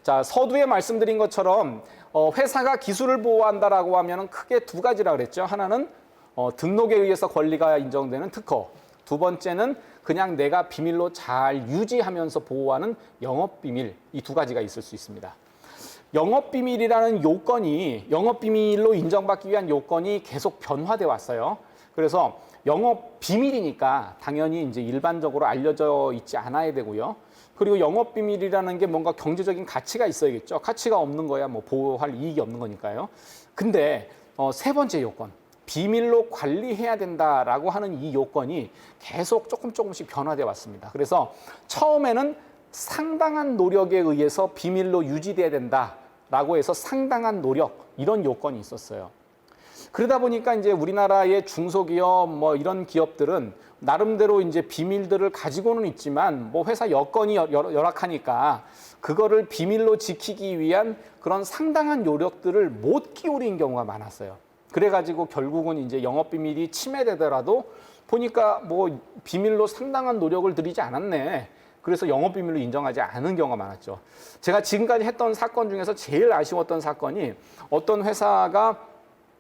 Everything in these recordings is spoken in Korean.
자, 서두에 말씀드린 것처럼 회사가 기술을 보호한다라고 하면은 크게 두 가지라 그랬죠. 하나는 등록에 의해서 권리가 인정되는 특허. 두 번째는 그냥 내가 비밀로 잘 유지하면서 보호하는 영업비밀. 이 두 가지가 있을 수 있습니다. 영업비밀이라는 요건이 영업비밀로 인정받기 위한 요건이 계속 변화돼 왔어요. 그래서 영업비밀이니까 당연히 이제 일반적으로 알려져 있지 않아야 되고요. 그리고 영업비밀이라는 게 뭔가 경제적인 가치가 있어야겠죠. 가치가 없는 거야 뭐 보호할 이익이 없는 거니까요. 근데 세 번째 요건, 비밀로 관리해야 된다라고 하는 이 요건이 계속 조금씩 변화돼 왔습니다. 그래서 처음에는 상당한 노력에 의해서 비밀로 유지돼야 된다라고 해서 상당한 노력 이런 요건이 있었어요. 그러다 보니까 이제 우리나라의 중소기업 뭐 이런 기업들은 나름대로 이제 비밀들을 가지고는 있지만 뭐 회사 여건이 열악하니까 그거를 비밀로 지키기 위한 그런 상당한 노력들을 못 기울인 경우가 많았어요. 그래가지고 결국은 이제 영업비밀이 침해되더라도 보니까 뭐 비밀로 상당한 노력을 들이지 않았네. 그래서 영업비밀로 인정하지 않은 경우가 많았죠. 제가 지금까지 했던 사건 중에서 제일 아쉬웠던 사건이 어떤 회사가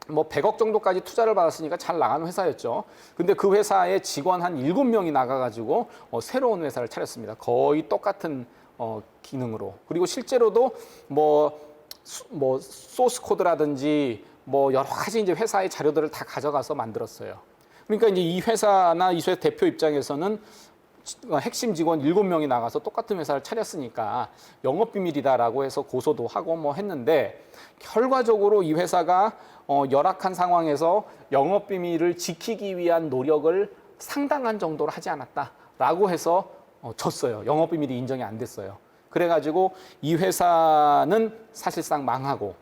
뭐 100억 정도까지 투자를 받았으니까 잘 나가는 회사였죠. 근데 그 회사에 직원 한 7명이 나가가지고 새로운 회사를 차렸습니다. 거의 똑같은 기능으로. 그리고 실제로도 뭐 소스 코드라든지 뭐 여러 가지 이제 회사의 자료들을 다 가져가서 만들었어요. 그러니까 이제 이 회사나 이 회사 대표 입장에서는 핵심 직원 7명이 나가서 똑같은 회사를 차렸으니까 영업비밀이다라고 해서 고소도 하고 뭐 했는데 결과적으로 이 회사가 열악한 상황에서 영업비밀을 지키기 위한 노력을 상당한 정도로 하지 않았다라고 해서 졌어요. 영업비밀이 인정이 안 됐어요. 그래가지고 이 회사는 사실상 망하고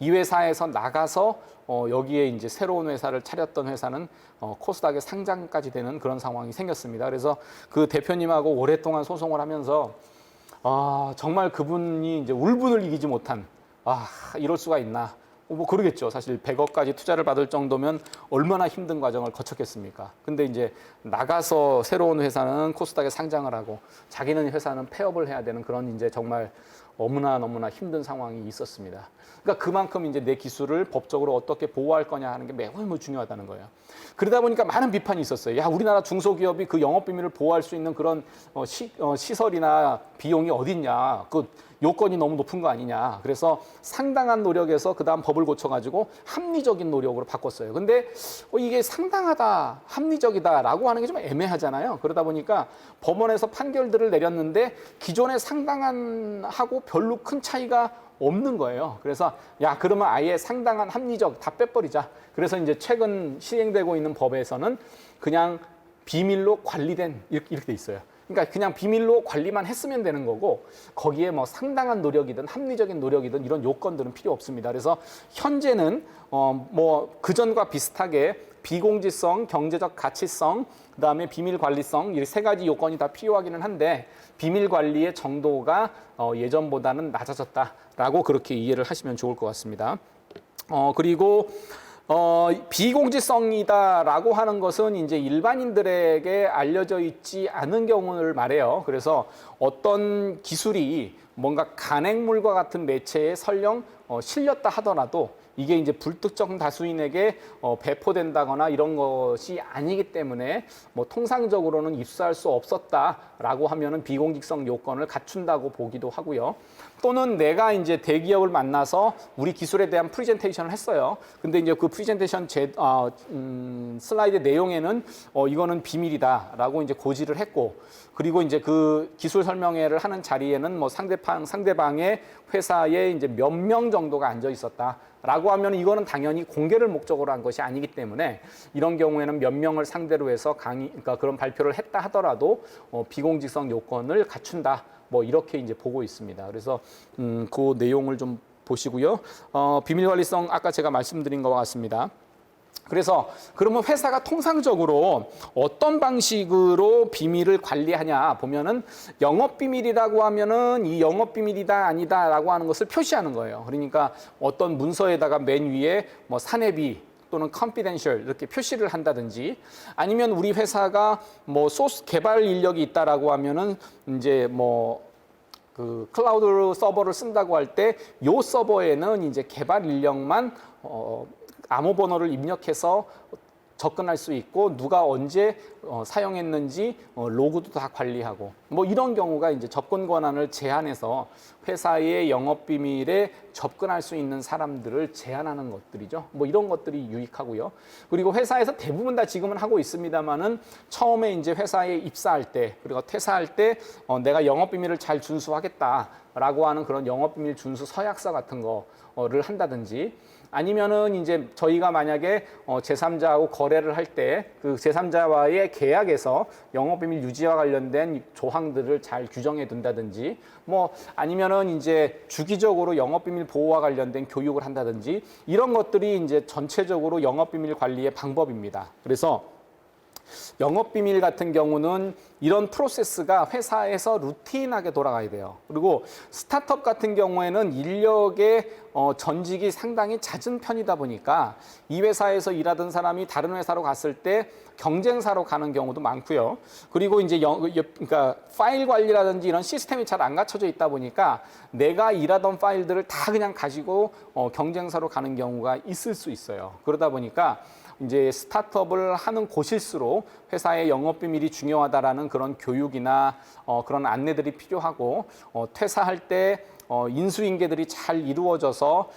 이 회사에서 나가서 여기에 이제 새로운 회사를 차렸던 회사는 코스닥에 상장까지 되는 그런 상황이 생겼습니다. 그래서 그 대표님하고 오랫동안 소송을 하면서 정말 그분이 이제 울분을 이기지 못한 이럴 수가 있나. 뭐 그러겠죠. 사실 100억까지 투자를 받을 정도면 얼마나 힘든 과정을 거쳤겠습니까. 근데 이제 나가서 새로운 회사는 코스닥에 상장을 하고 자기는 회사는 폐업을 해야 되는 그런 이제 정말 너무나 힘든 상황이 있었습니다. 그러니까 그만큼 이제 내 기술을 법적으로 어떻게 보호할 거냐 하는 게 매우 중요하다는 거예요. 그러다 보니까 많은 비판이 있었어요. 야, 우리나라 중소기업이 그 영업비밀을 보호할 수 있는 그런 시설이나 비용이 어딨냐. 그 요건이 너무 높은 거 아니냐. 그래서 상당한 노력에서 그다음 법을 고쳐가지고 합리적인 노력으로 바꿨어요. 근데 이게 상당하다, 합리적이다라고 하는 게 좀 애매하잖아요. 그러다 보니까 법원에서 판결들을 내렸는데 기존의 상당한 하고 별로 큰 차이가 없는 거예요. 그래서 야, 그러면 아예 상당한 합리적 다 빼버리자. 그래서 이제 최근 시행되고 있는 법에서는 그냥 비밀로 관리된 이렇게 돼 있어요. 그러니까 그냥 비밀로 관리만 했으면 되는 거고 거기에 뭐 상당한 노력이든 합리적인 노력이든 이런 요건들은 필요 없습니다. 그래서 현재는 뭐 그전과 비슷하게 비공지성, 경제적 가치성, 그다음에 비밀 관리성 이 세 가지 요건이 다 필요하기는 한데 비밀 관리의 정도가 예전보다는 낮아졌다라고 그렇게 이해를 하시면 좋을 것 같습니다. 그리고 비공지성이다라고 하는 것은 이제 일반인들에게 알려져 있지 않은 경우를 말해요. 그래서 어떤 기술이 뭔가 간행물과 같은 매체에 설령 실렸다 하더라도 이게 이제 불특정 다수인에게 배포된다거나 이런 것이 아니기 때문에 뭐 통상적으로는 입수할 수 없었다라고 하면은 비공직성 요건을 갖춘다고 보기도 하고요. 또는 내가 이제 대기업을 만나서 우리 기술에 대한 프레젠테이션을 했어요. 근데 이제 그 프레젠테이션 슬라이드 내용에는 이거는 비밀이다라고 이제 고지를 했고, 그리고 이제 그 기술 설명회를 하는 자리에는 뭐 상대방의 회사에 이제 몇 명 정도가 앉아 있었다라고 하면 이거는 당연히 공개를 목적으로 한 것이 아니기 때문에 이런 경우에는 몇 명을 상대로 해서 그러니까 그런 발표를 했다 하더라도 비공직성 요건을 갖춘다. 뭐 이렇게 이제 보고 있습니다. 그래서 그 내용을 좀 보시고요. 비밀관리성 아까 제가 말씀드린 것과 같습니다. 그래서 그러면 회사가 통상적으로 어떤 방식으로 비밀을 관리하냐 보면은 영업비밀이라고 하면은 이 영업비밀이다 아니다라고 하는 것을 표시하는 거예요. 그러니까 어떤 문서에다가 맨 위에 뭐 사내비 또는 confidential 이렇게 표시를 한다든지 아니면 우리 회사가 뭐 소스 개발 인력이 있다라고 하면은 이제 뭐 그 클라우드 서버를 쓴다고 할 때 요 서버에는 이제 개발 인력만 암호번호를 입력해서 접근할 수 있고 누가 언제 사용했는지 로그도 다 관리하고 뭐 이런 경우가 이제 접근 권한을 제한해서 회사의 영업 비밀에 접근할 수 있는 사람들을 제한하는 것들이죠. 뭐 이런 것들이 유익하고요. 그리고 회사에서 대부분 다 지금은 하고 있습니다만은 처음에 이제 회사에 입사할 때 그리고 퇴사할 때 내가 영업 비밀을 잘 준수하겠다라고 하는 그런 영업 비밀 준수 서약서 같은 거를 한다든지 아니면은 이제 저희가 만약에 제3자하고 거래를 할 때 그 제3자와의 계약에서 영업비밀 유지와 관련된 조항들을 잘 규정해 둔다든지 뭐 아니면은 이제 주기적으로 영업비밀 보호와 관련된 교육을 한다든지 이런 것들이 이제 전체적으로 영업비밀 관리의 방법입니다. 그래서 영업비밀 같은 경우는 이런 프로세스가 회사에서 루틴하게 돌아가야 돼요. 그리고 스타트업 같은 경우에는 인력의 전직이 상당히 잦은 편이다 보니까 이 회사에서 일하던 사람이 다른 회사로 갔을 때 경쟁사로 가는 경우도 많고요. 그리고 이제 그러니까 파일 관리라든지 이런 시스템이 잘 안 갖춰져 있다 보니까 내가 일하던 파일들을 다 그냥 가지고 경쟁사로 가는 경우가 있을 수 있어요. 그러다 보니까 이제 스타트업을 하는 곳일수록 회사의 영업비밀이 중요하다라는 그런 교육이나 그런 안내들이 필요하고 퇴사할 때 인수인계들이 잘 이루어져서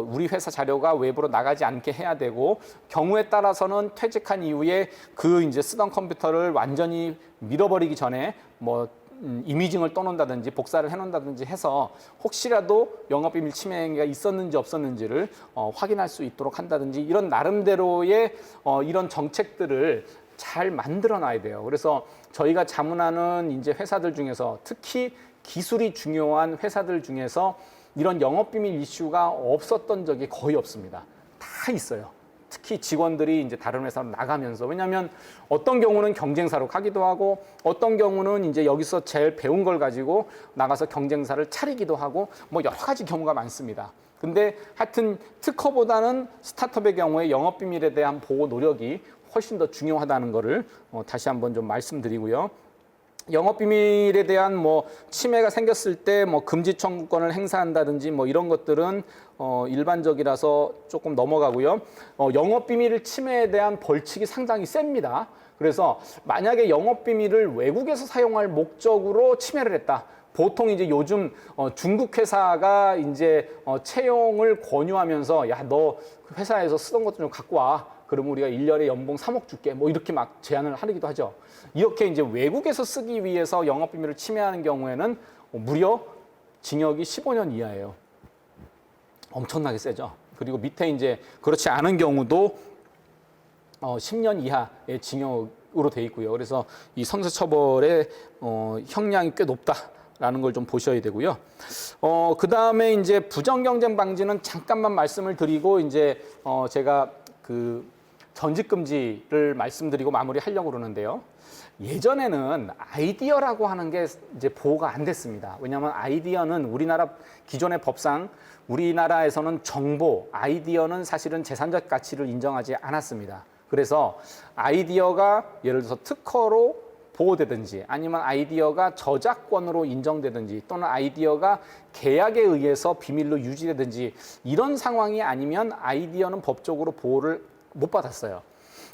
우리 회사 자료가 외부로 나가지 않게 해야 되고 경우에 따라서는 퇴직한 이후에 그 이제 쓰던 컴퓨터를 완전히 밀어버리기 전에 뭐 이미징을 떠놓는다든지 복사를 해놓는다든지 해서 혹시라도 영업비밀 침해가 있었는지 없었는지를 확인할 수 있도록 한다든지 이런 나름대로의 이런 정책들을 잘 만들어 놔야 돼요. 그래서 저희가 자문하는 이제 회사들 중에서 특히 기술이 중요한 회사들 중에서 이런 영업비밀 이슈가 없었던 적이 거의 없습니다. 다 있어요. 특히 직원들이 이제 다른 회사로 나가면서 왜냐하면 어떤 경우는 경쟁사로 가기도 하고 어떤 경우는 이제 여기서 제일 배운 걸 가지고 나가서 경쟁사를 차리기도 하고 뭐 여러 가지 경우가 많습니다. 근데 하여튼 특허보다는 스타트업의 경우에 영업비밀에 대한 보호 노력이 훨씬 더 중요하다는 거를 다시 한번 좀 말씀드리고요. 영업비밀에 대한 뭐 침해가 생겼을 때 뭐 금지 청구권을 행사한다든지 뭐 이런 것들은 일반적이라서 조금 넘어가고요. 영업비밀 침해에 대한 벌칙이 상당히 셉니다. 그래서 만약에 영업비밀을 외국에서 사용할 목적으로 침해를 했다. 보통 이제 요즘 중국 회사가 이제 채용을 권유하면서 야, 너 회사에서 쓰던 것도 좀 갖고 와. 그러면 우리가 1년에 연봉 3억 줄게. 뭐 이렇게 막 제안을 하기도 하죠. 이렇게 이제 외국에서 쓰기 위해서 영업비밀을 침해하는 경우에는 무려 징역이 15년 이하예요. 엄청나게 세죠. 그리고 밑에 이제 그렇지 않은 경우도 10년 이하의 징역으로 돼 있고요. 그래서 이 성사처벌의 형량이 꽤 높다라는 걸 좀 보셔야 되고요. 그 다음에 이제 부정경쟁 방지는 잠깐만 말씀을 드리고 이제 제가 그 전직 금지를 말씀드리고 마무리하려고 그러는데요. 예전에는 아이디어라고 하는 게 이제 보호가 안 됐습니다. 왜냐하면 아이디어는 우리나라 기존의 법상 우리나라에서는 정보, 아이디어는 사실은 재산적 가치를 인정하지 않았습니다. 그래서 아이디어가 예를 들어서 특허로 보호되든지 아니면 아이디어가 저작권으로 인정되든지 또는 아이디어가 계약에 의해서 비밀로 유지되든지 이런 상황이 아니면 아이디어는 법적으로 보호를 못 받았어요.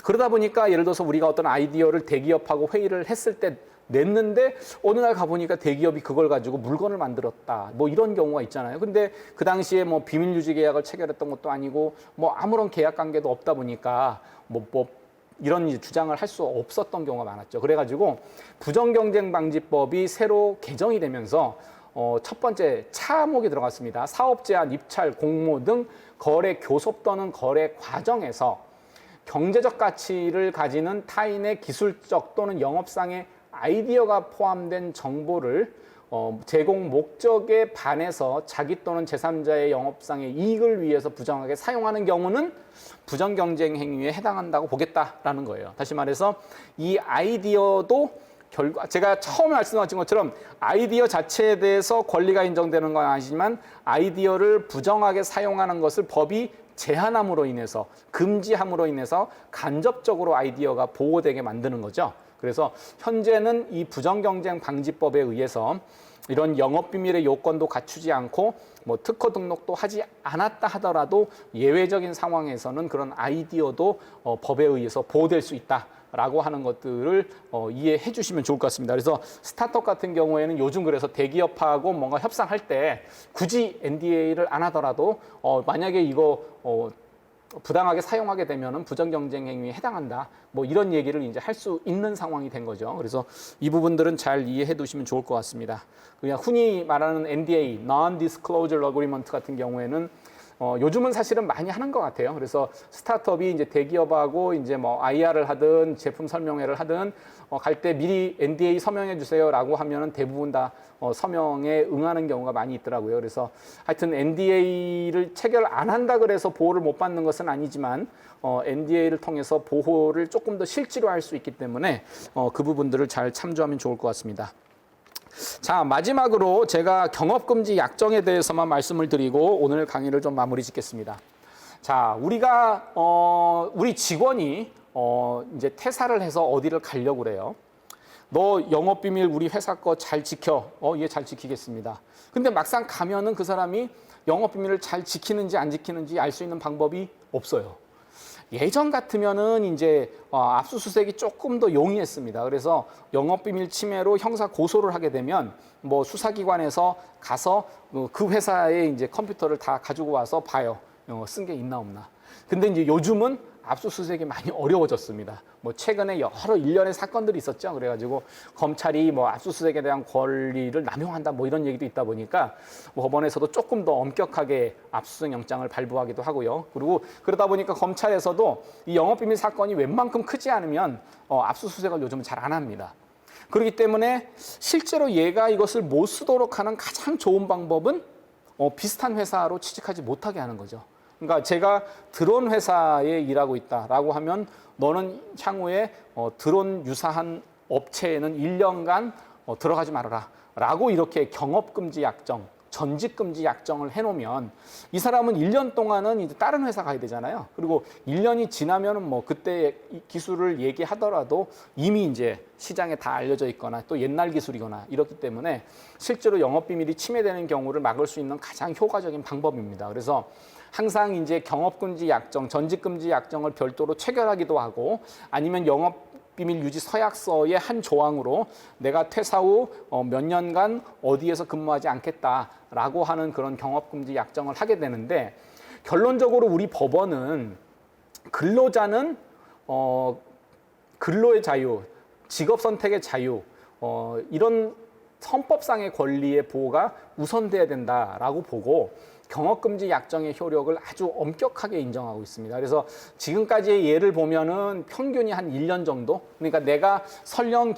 그러다 보니까 예를 들어서 우리가 어떤 아이디어를 대기업하고 회의를 했을 때 냈는데 어느 날 가보니까 대기업이 그걸 가지고 물건을 만들었다. 뭐 이런 경우가 있잖아요. 근데 그 당시에 뭐 비밀 유지 계약을 체결했던 것도 아니고 뭐 아무런 계약 관계도 없다 보니까 뭐 이런 주장을 할 수 없었던 경우가 많았죠. 그래가지고 부정경쟁방지법이 새로 개정이 되면서 첫 번째 차목이 들어갔습니다. 사업 제한, 입찰, 공모 등 거래 교섭 또는 거래 과정에서 경제적 가치를 가지는 타인의 기술적 또는 영업상의 아이디어가 포함된 정보를 제공 목적에 반해서 자기 또는 제3자의 영업상의 이익을 위해서 부정하게 사용하는 경우는 부정경쟁 행위에 해당한다고 보겠다라는 거예요. 다시 말해서 이 아이디어도 제가 처음에 말씀드린 것처럼 아이디어 자체에 대해서 권리가 인정되는 건 아니지만 아이디어를 부정하게 사용하는 것을 법이 제한함으로 인해서 금지함으로 인해서 간접적으로 아이디어가 보호되게 만드는 거죠. 그래서 현재는 이 부정경쟁방지법에 의해서 이런 영업비밀의 요건도 갖추지 않고 뭐 특허 등록도 하지 않았다 하더라도 예외적인 상황에서는 그런 아이디어도 법에 의해서 보호될 수 있다라고 하는 것들을 이해해 주시면 좋을 것 같습니다. 그래서 스타트업 같은 경우에는 요즘 그래서 대기업하고 뭔가 협상할 때 굳이 NDA를 안 하더라도 만약에 이거 부당하게 사용하게 되면은 부정경쟁 행위에 해당한다. 뭐 이런 얘기를 이제 할 수 있는 상황이 된 거죠. 그래서 이 부분들은 잘 이해해 두시면 좋을 것 같습니다. 그냥 흔히 말하는 NDA, Non-Disclosure Agreement 같은 경우에는 요즘은 사실은 많이 하는 것 같아요. 그래서 스타트업이 이제 대기업하고 이제 뭐 IR을 하든 제품 설명회를 하든 갈 때 미리 NDA 서명해 주세요라고 하면은 대부분 다 서명에 응하는 경우가 많이 있더라고요. 그래서 하여튼 NDA를 체결 안 한다 그래서 보호를 못 받는 것은 아니지만 NDA를 통해서 보호를 조금 더 실제로 할 수 있기 때문에 그 부분들을 잘 참조하면 좋을 것 같습니다. 자, 마지막으로 제가 경업금지 약정에 대해서만 말씀을 드리고 오늘 강의를 좀 마무리 짓겠습니다. 자, 우리 직원이 이제 퇴사를 해서 어디를 가려고 그래요. 너 영업비밀 우리 회사 거 잘 지켜. 예, 잘 지키겠습니다. 근데 막상 가면은 그 사람이 영업비밀을 잘 지키는지 안 지키는지 알 수 있는 방법이 없어요. 예전 같으면은 이제 압수수색이 조금 더 용이했습니다. 그래서 영업비밀 침해로 형사 고소를 하게 되면 뭐 수사기관에서 가서 그 회사의 이제 컴퓨터를 다 가지고 와서 봐요. 쓴 게 있나 없나. 근데 이제 요즘은 압수수색이 많이 어려워졌습니다. 뭐 최근에 여러 일련의 사건들이 있었죠. 그래가지고 검찰이 뭐 압수수색에 대한 권리를 남용한다 뭐 이런 얘기도 있다 보니까 뭐 법원에서도 조금 더 엄격하게 압수수색 영장을 발부하기도 하고요. 그리고 그러다 보니까 검찰에서도 이 영업비밀 사건이 웬만큼 크지 않으면 압수수색을 요즘은 잘 안 합니다. 그렇기 때문에 실제로 얘가 이것을 못 쓰도록 하는 가장 좋은 방법은 비슷한 회사로 취직하지 못하게 하는 거죠. 그러니까 제가 드론 회사에 일하고 있다라고 하면 너는 향후에 드론 유사한 업체에는 1년간 들어가지 말아라 라고 이렇게 경업금지 약정, 전직금지 약정을 해놓으면 이 사람은 1년 동안은 이제 다른 회사 가야 되잖아요. 그리고 1년이 지나면은 뭐 그때 기술을 얘기하더라도 이미 이제 시장에 다 알려져 있거나 또 옛날 기술이거나 이렇기 때문에 실제로 영업비밀이 침해되는 경우를 막을 수 있는 가장 효과적인 방법입니다. 그래서 항상 이제 경업금지 약정, 전직금지 약정을 별도로 체결하기도 하고 아니면 영업비밀 유지 서약서의 한 조항으로 내가 퇴사 후 몇 년간 어디에서 근무하지 않겠다라고 하는 그런 경업금지 약정을 하게 되는데 결론적으로 우리 법원은 근로자는 근로의 자유, 직업 선택의 자유 이런 헌법상의 권리의 보호가 우선돼야 된다라고 보고 경업금지 약정의 효력을 아주 엄격하게 인정하고 있습니다. 그래서 지금까지의 예를 보면은 평균이 한 1년 정도? 그러니까 내가 설령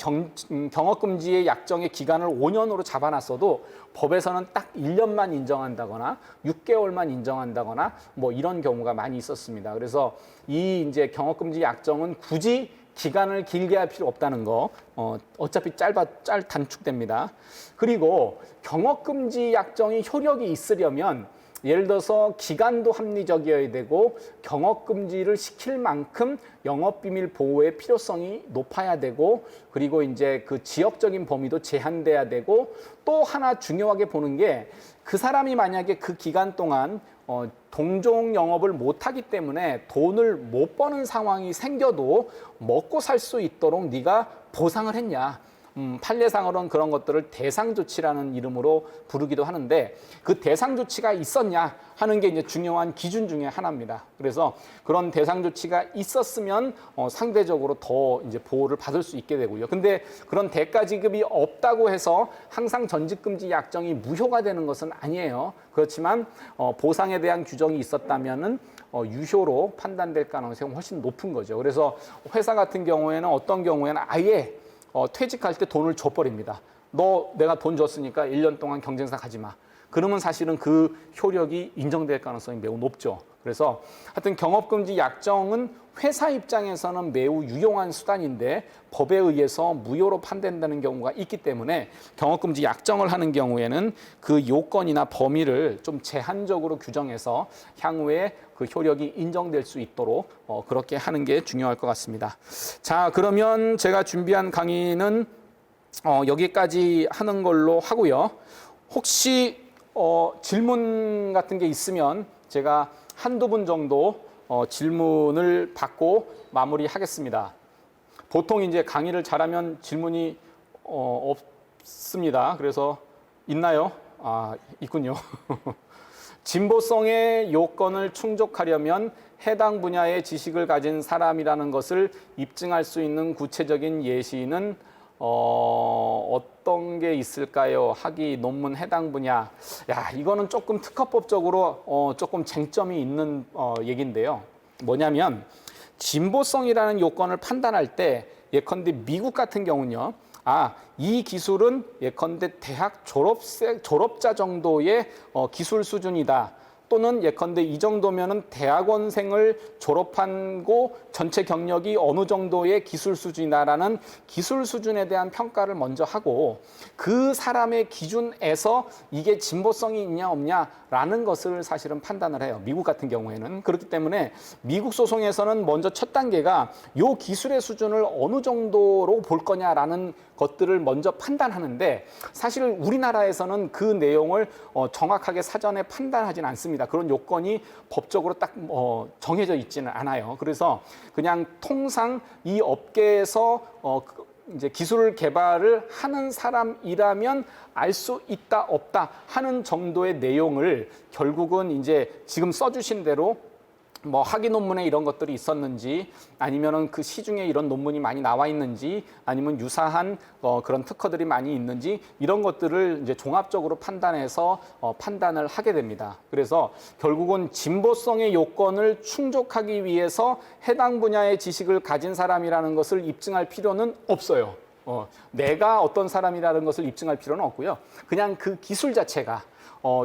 경업금지의 약정의 기간을 5년으로 잡아놨어도 법에서는 딱 1년만 인정한다거나 6개월만 인정한다거나 뭐 이런 경우가 많이 있었습니다. 그래서 이 이제 경업금지 약정은 굳이 기간을 길게 할 필요 없다는 거, 어차피 단축됩니다. 그리고 경업금지 약정이 효력이 있으려면 예를 들어서 기간도 합리적이어야 되고 경업금지를 시킬 만큼 영업비밀 보호의 필요성이 높아야 되고 그리고 이제 그 지역적인 범위도 제한돼야 되고 또 하나 중요하게 보는 게 그 사람이 만약에 그 기간 동안 동종 영업을 못하기 때문에 돈을 못 버는 상황이 생겨도 먹고 살 수 있도록 네가 보상을 했냐. 판례상으로는 그런 것들을 대상조치라는 이름으로 부르기도 하는데 그 대상조치가 있었냐 하는 게 이제 중요한 기준 중에 하나입니다. 그래서 그런 대상조치가 있었으면 상대적으로 더 이제 보호를 받을 수 있게 되고요. 근데 그런 대가 지급이 없다고 해서 항상 전직금지 약정이 무효가 되는 것은 아니에요. 그렇지만 보상에 대한 규정이 있었다면은 유효로 판단될 가능성이 훨씬 높은 거죠. 그래서 회사 같은 경우에는 어떤 경우에는 아예 퇴직할 때 돈을 줘버립니다. 너 내가 돈 줬으니까 1년 동안 경쟁사 가지 마. 그러면 사실은 그 효력이 인정될 가능성이 매우 높죠. 그래서 하여튼 경업금지 약정은 회사 입장에서는 매우 유용한 수단인데 법에 의해서 무효로 판단되는 경우가 있기 때문에 경업금지 약정을 하는 경우에는 그 요건이나 범위를 좀 제한적으로 규정해서 향후에 그 효력이 인정될 수 있도록 그렇게 하는 게 중요할 것 같습니다. 자, 그러면 제가 준비한 강의는 여기까지 하는 걸로 하고요. 혹시 질문 같은 게 있으면 제가 한두 분 정도 질문을 받고 마무리하겠습니다. 보통 이제 강의를 잘하면 질문이 없습니다. 그래서 있나요? 아, 있군요. 진보성의 요건을 충족하려면 해당 분야의 지식을 가진 사람이라는 것을 입증할 수 있는 구체적인 예시는 어떤 게 있을까요? 학위, 논문 해당 분야. 야, 이거는 조금 특허법적으로 조금 쟁점이 있는 얘기인데요. 뭐냐면 진보성이라는 요건을 판단할 때 예컨대 미국 같은 경우는요. 이 기술은 예컨대 대학 졸업자 정도의 기술 수준이다. 또는 예컨대 이 정도면은 대학원생을 졸업하고 전체 경력이 어느 정도의 기술 수준이다라는 기술 수준에 대한 평가를 먼저 하고 그 사람의 기준에서 이게 진보성이 있냐 없냐라는 것을 사실은 판단을 해요. 미국 같은 경우에는. 그렇기 때문에 미국 소송에서는 먼저 첫 단계가 요 기술의 수준을 어느 정도로 볼 거냐라는 것들을 먼저 판단하는데 사실 우리나라에서는 그 내용을 정확하게 사전에 판단하지는 않습니다. 그런 요건이 법적으로 딱 정해져 있지는 않아요. 그래서 그냥 통상 이 업계에서 이제 기술 개발을 하는 사람이라면 알 수 있다 없다 하는 정도의 내용을 결국은 이제 지금 써주신 대로 뭐 학위 논문에 이런 것들이 있었는지 아니면은 그 시중에 이런 논문이 많이 나와 있는지 아니면 유사한 그런 특허들이 많이 있는지 이런 것들을 이제 종합적으로 판단해서 판단을 하게 됩니다. 그래서 결국은 진보성의 요건을 충족하기 위해서 해당 분야의 지식을 가진 사람이라는 것을 입증할 필요는 없어요. 내가 어떤 사람이라는 것을 입증할 필요는 없고요. 그냥 그 기술 자체가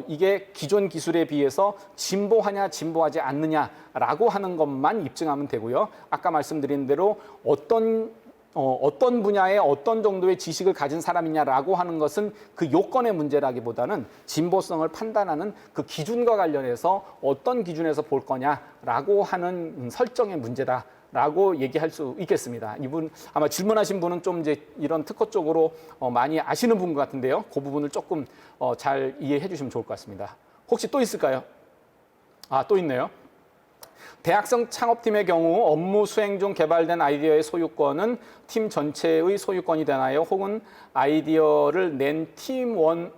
이게 기존 기술에 비해서 진보하냐 진보하지 않느냐라고 하는 것만 입증하면 되고요. 아까 말씀드린 대로 어떤 분야에 어떤 정도의 지식을 가진 사람이냐라고 하는 것은 그 요건의 문제라기보다는 진보성을 판단하는 그 기준과 관련해서 어떤 기준에서 볼 거냐라고 하는 설정의 문제다. 라고 얘기할 수 있겠습니다. 이분 아마 질문하신 분은 좀 이제 이런 특허 쪽으로 많이 아시는 분 같은데요. 그 부분을 조금 잘 이해해 주시면 좋을 것 같습니다. 혹시 또 있을까요? 또 있네요. 대학생 창업팀의 경우 업무 수행 중 개발된 아이디어의 소유권은 팀 전체의 소유권이 되나요? 혹은 아이디어를 낸 팀원의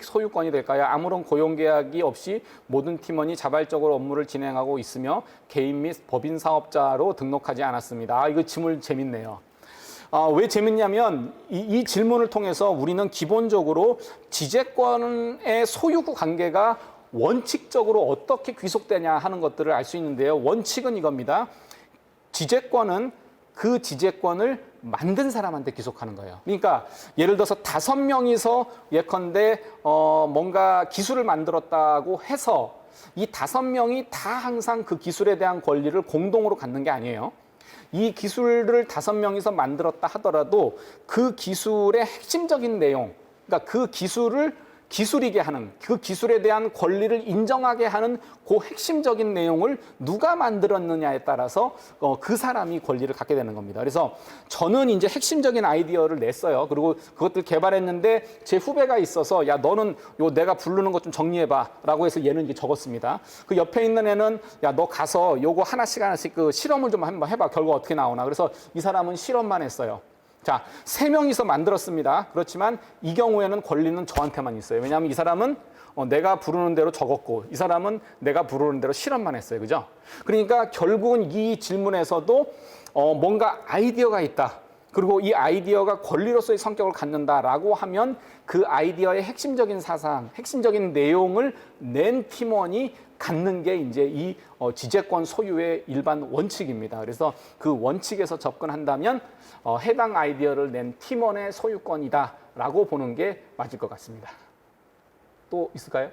소유권이 될까요? 아무런 고용계약이 없이 모든 팀원이 자발적으로 업무를 진행하고 있으며 개인 및 법인 사업자로 등록하지 않았습니다. 이거 질문 재밌네요. 왜 재밌냐면 이 질문을 통해서 우리는 기본적으로 지재권의 소유 관계가 원칙적으로 어떻게 귀속되냐 하는 것들을 알 수 있는데요. 원칙은 이겁니다. 지재권은 그 지재권을 만든 사람한테 귀속하는 거예요. 그러니까 예를 들어서 5명이서 예컨대 뭔가 기술을 만들었다고 해서 이 5명이 다 항상 그 기술에 대한 권리를 공동으로 갖는 게 아니에요. 이 기술을 5명이서 만들었다 하더라도 그 기술의 핵심적인 내용, 그러니까 그 기술이게 하는, 그 기술에 대한 권리를 인정하게 하는 그 핵심적인 내용을 누가 만들었느냐에 따라서 그 사람이 권리를 갖게 되는 겁니다. 그래서 저는 이제 핵심적인 아이디어를 냈어요. 그리고 그것들 개발했는데 제 후배가 있어서 야, 너는 요 내가 부르는 것 좀 정리해봐 라고 해서 얘는 이제 적었습니다. 그 옆에 있는 애는 야, 너 가서 요거 하나씩 그 실험을 좀 한번 해봐. 결과 어떻게 나오나. 그래서 이 사람은 실험만 했어요. 자, 3명이서 만들었습니다. 그렇지만 이 경우에는 권리는 저한테만 있어요. 왜냐하면 이 사람은 내가 부르는 대로 적었고 이 사람은 내가 부르는 대로 실험만 했어요. 그죠? 그러니까 결국은 이 질문에서도 뭔가 아이디어가 있다. 그리고 이 아이디어가 권리로서의 성격을 갖는다라고 하면 그 아이디어의 핵심적인 사상, 핵심적인 내용을 낸 팀원이 갖는 게 이제 이 지재권 소유의 일반 원칙입니다. 그래서 그 원칙에서 접근한다면 해당 아이디어를 낸 팀원의 소유권이다라고 보는 게 맞을 것 같습니다. 또 있을까요?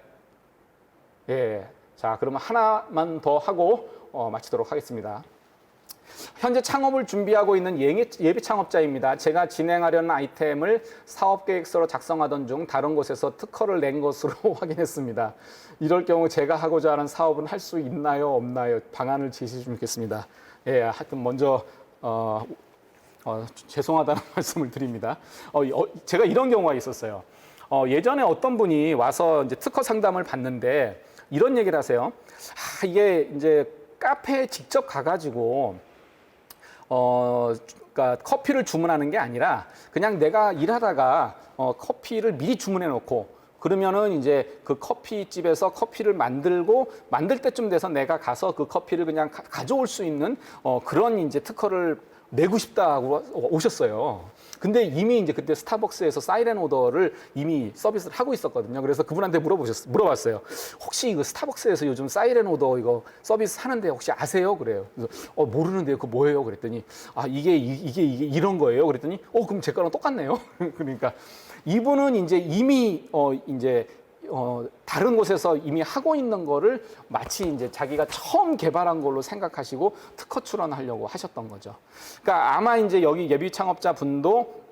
예. 자, 그러면 하나만 더 하고 마치도록 하겠습니다. 현재 창업을 준비하고 있는 예비 창업자입니다. 제가 진행하려는 아이템을 사업 계획서로 작성하던 중 다른 곳에서 특허를 낸 것으로 확인했습니다. 이럴 경우 제가 하고자 하는 사업은 할 수 있나요, 없나요? 방안을 제시해 주겠습니다. 예, 하여튼 먼저 죄송하다는 말씀을 드립니다. 제가 이런 경우가 있었어요. 예전에 어떤 분이 와서 이제 특허 상담을 받는데 이런 얘기를 하세요. 이게 이제 카페에 직접 가가지고 그러니까 커피를 주문하는 게 아니라 그냥 내가 일하다가 커피를 미리 주문해 놓고 그러면은 이제 그 커피집에서 커피를 만들 때쯤 돼서 내가 가서 그 커피를 그냥 가져올 수 있는 그런 이제 특허를 내고 싶다고 오셨어요. 근데 이미 이제 그때 스타벅스에서 사이렌 오더를 이미 서비스를 하고 있었거든요. 그래서 그분한테 물어봤어요. 혹시 이거 스타벅스에서 요즘 사이렌 오더 이거 서비스 하는데 혹시 아세요? 그래요. 그래서 모르는데요. 그거 뭐예요? 그랬더니 이게 이런 거예요. 그랬더니 그럼 제 거랑 똑같네요. 그러니까 이분은 이제 이미 다른 곳에서 이미 하고 있는 거를 마치 이제 자기가 처음 개발한 걸로 생각하시고 특허 출원하려고 하셨던 거죠. 그러니까 아마 이제 여기 예비 창업자 분도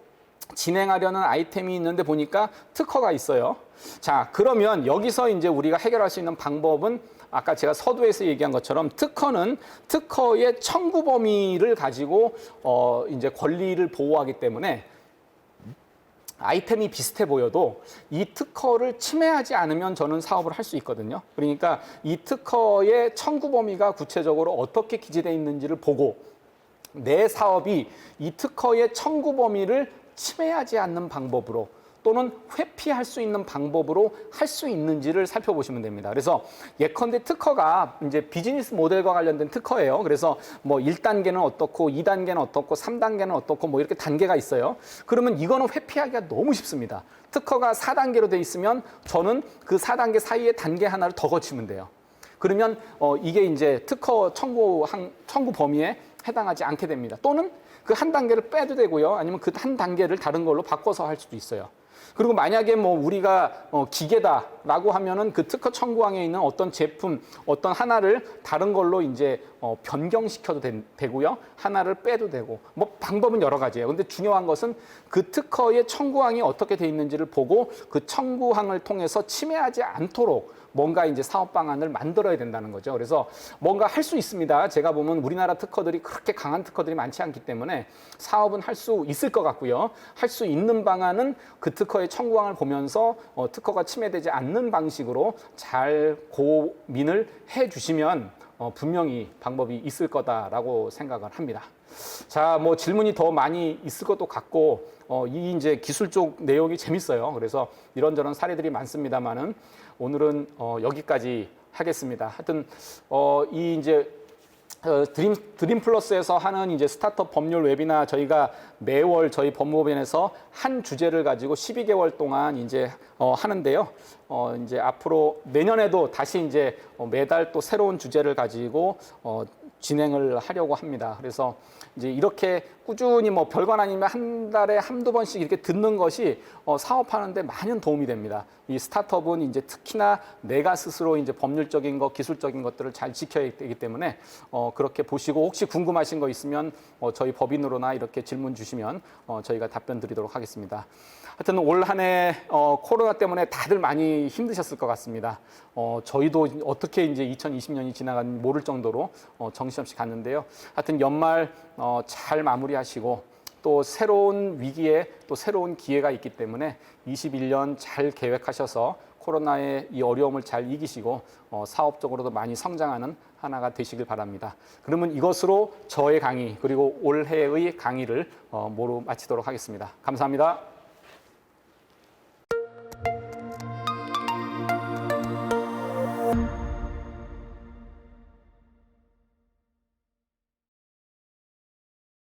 진행하려는 아이템이 있는데 보니까 특허가 있어요. 자, 그러면 여기서 이제 우리가 해결할 수 있는 방법은 아까 제가 서두에서 얘기한 것처럼 특허는 특허의 청구 범위를 가지고 이제 권리를 보호하기 때문에 아이템이 비슷해 보여도 이 특허를 침해하지 않으면 저는 사업을 할 수 있거든요. 그러니까 이 특허의 청구 범위가 구체적으로 어떻게 기재되어 있는지를 보고 내 사업이 이 특허의 청구 범위를 침해하지 않는 방법으로 또는 회피할 수 있는 방법으로 할 수 있는지를 살펴보시면 됩니다. 그래서 예컨대 특허가 이제 비즈니스 모델과 관련된 특허예요. 그래서 뭐 1단계는 어떻고 2단계는 어떻고 3단계는 어떻고 뭐 이렇게 단계가 있어요. 그러면 이거는 회피하기가 너무 쉽습니다. 특허가 4단계로 돼 있으면 저는 그 4단계 사이에 단계 하나를 더 거치면 돼요. 그러면 이게 이제 특허 청구 범위에 해당하지 않게 됩니다. 또는 그 한 단계를 빼도 되고요. 아니면 그 한 단계를 다른 걸로 바꿔서 할 수도 있어요. 그리고 만약에 뭐 우리가 기계다라고 하면은 그 특허 청구항에 있는 어떤 제품, 어떤 하나를 다른 걸로 이제 변경시켜도 되고요. 하나를 빼도 되고. 뭐 방법은 여러 가지예요. 근데 중요한 것은 그 특허의 청구항이 어떻게 돼 있는지를 보고 그 청구항을 통해서 침해하지 않도록 뭔가 이제 사업 방안을 만들어야 된다는 거죠. 그래서 뭔가 할 수 있습니다. 제가 보면 우리나라 특허들이 그렇게 강한 특허들이 많지 않기 때문에 사업은 할 수 있을 것 같고요. 할 수 있는 방안은 그 특허의 청구항을 보면서 특허가 침해되지 않는 방식으로 잘 고민을 해 주시면 분명히 방법이 있을 거다라고 생각을 합니다. 자, 뭐 질문이 더 많이 있을 것도 같고 이 이제 기술 쪽 내용이 재밌어요. 그래서 이런저런 사례들이 많습니다만은 오늘은 여기까지 하겠습니다. 하여튼 이 이제 드림 플러스에서 하는 이제 스타트업 법률 웨비나 저희가 매월 저희 법무법인에서 한 주제를 가지고 12개월 동안 이제 하는데요. 이제 앞으로 내년에도 다시 이제 매달 또 새로운 주제를 가지고 진행을 하려고 합니다. 그래서 이제 이렇게 꾸준히 뭐 별건 아니면 한 달에 한두 번씩 이렇게 듣는 것이 사업하는데 많은 도움이 됩니다. 이 스타트업은 이제 특히나 내가 스스로 이제 법률적인 것, 기술적인 것들을 잘 지켜야 되기 때문에 그렇게 보시고 혹시 궁금하신 거 있으면 저희 법인으로나 이렇게 질문 주시면 저희가 답변 드리도록 하겠습니다. 하여튼 올 한 해 코로나 때문에 다들 많이 힘드셨을 것 같습니다. 저희도 어떻게 이제 2020년이 지나간 모를 정도로 정신없이 갔는데요. 하여튼 연말 잘 마무리하시고 또 새로운 위기에 또 새로운 기회가 있기 때문에 21년 잘 계획하셔서 코로나의 이 어려움을 잘 이기시고 사업적으로도 많이 성장하는 하나가 되시길 바랍니다. 그러면 이것으로 저의 강의 그리고 올해의 강의를 모두 마치도록 하겠습니다. 감사합니다.